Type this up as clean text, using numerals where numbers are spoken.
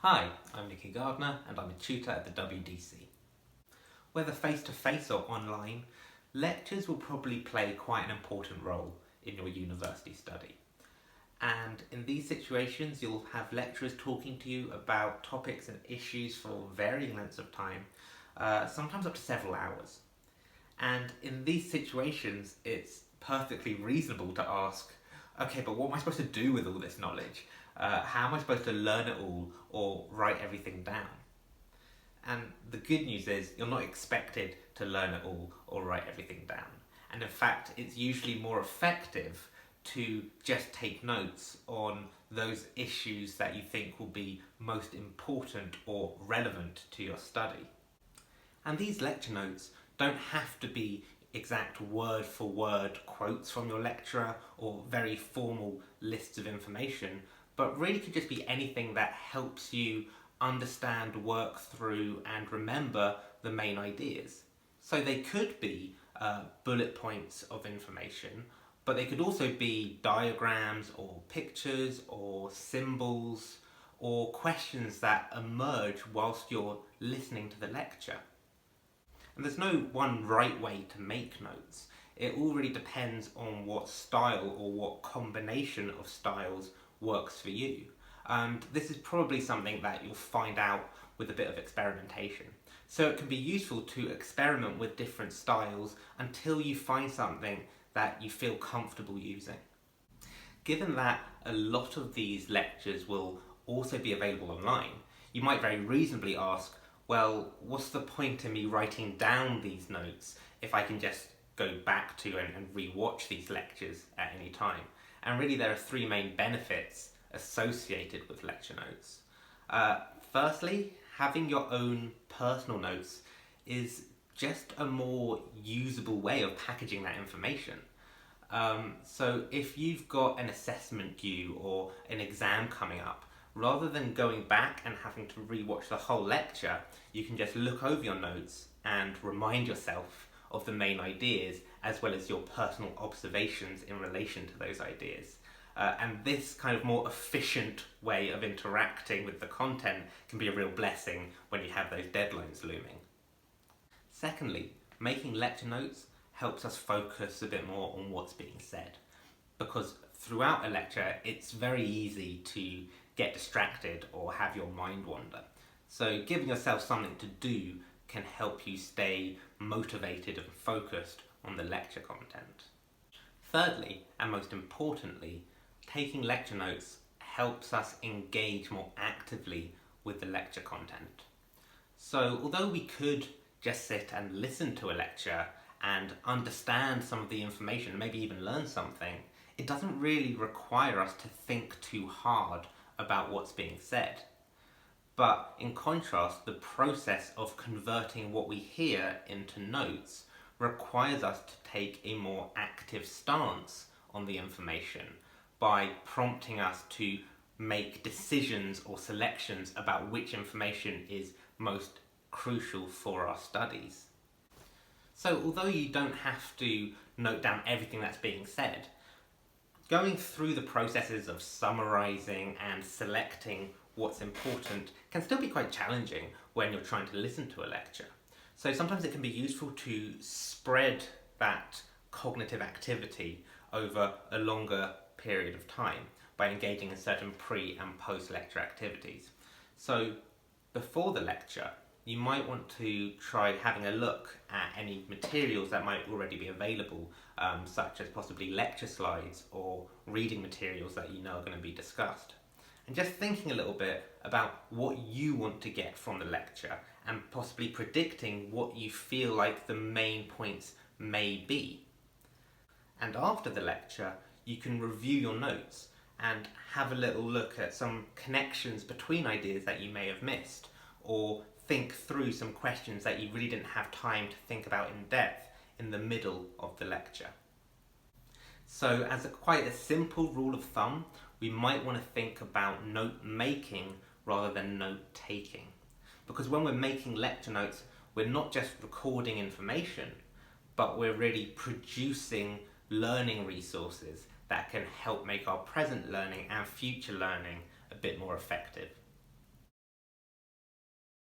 Hi, I'm Nicky Gardner and I'm a tutor at the WDC. Whether face-to-face or online, lectures will probably play quite an important role in your university study. And in these situations, you'll have lecturers talking to you about topics and issues for varying lengths of time, sometimes up to several hours. And in these situations, it's perfectly reasonable to ask, okay, but what am I supposed to do with all this knowledge? How am I supposed to learn it all or write everything down? And the good news is you're not expected to learn it all or write everything down. And in fact, it's usually more effective to just take notes on those issues that you think will be most important or relevant to your study. And these lecture notes don't have to be exact word-for-word quotes from your lecturer or very formal lists of information, but really could just be anything that helps you understand, work through and remember the main ideas. So they could be bullet points of information, but they could also be diagrams or pictures or symbols or questions that emerge whilst you're listening to the lecture. And there's no one right way to make notes. It all really depends on what style or what combination of styles works for you. And this is probably something that you'll find out with a bit of experimentation. So it can be useful to experiment with different styles until you find something that you feel comfortable using. Given that a lot of these lectures will also be available online, you might very reasonably ask, well, what's the point in me writing down these notes if I can just go back to and re-watch these lectures at any time? And really there are three main benefits associated with lecture notes. Firstly, having your own personal notes is just a more usable way of packaging that information. So if you've got an assessment due or an exam coming up, rather than going back and having to re-watch the whole lecture, you can just look over your notes and remind yourself of the main ideas as well as your personal observations in relation to those ideas. And this kind of more efficient way of interacting with the content can be a real blessing when you have those deadlines looming. Secondly, making lecture notes helps us focus a bit more on what's being said, because throughout a lecture it's very easy to get distracted or have your mind wander. So giving yourself something to do can help you stay motivated and focused on the lecture content. Thirdly, and most importantly, taking lecture notes helps us engage more actively with the lecture content. So although we could just sit and listen to a lecture and understand some of the information, maybe even learn something, it doesn't really require us to think too hard about what's being said. But in contrast, the process of converting what we hear into notes requires us to take a more active stance on the information by prompting us to make decisions or selections about which information is most crucial for our studies. So although you don't have to note down everything that's being said, going through the processes of summarising and selecting what's important can still be quite challenging when you're trying to listen to a lecture. So sometimes it can be useful to spread that cognitive activity over a longer period of time by engaging in certain pre- and post-lecture activities. So before the lecture, you might want to try having a look at any materials that might already be available, such as possibly lecture slides or reading materials that you know are going to be discussed. And just thinking a little bit about what you want to get from the lecture and possibly predicting what you feel like the main points may be. And after the lecture, you can review your notes and have a little look at some connections between ideas that you may have missed, or think through some questions that you really didn't have time to think about in depth in the middle of the lecture. So as quite a simple rule of thumb, we might want to think about note making rather than note taking. Because when we're making lecture notes, we're not just recording information, but we're really producing learning resources that can help make our present learning and future learning a bit more effective.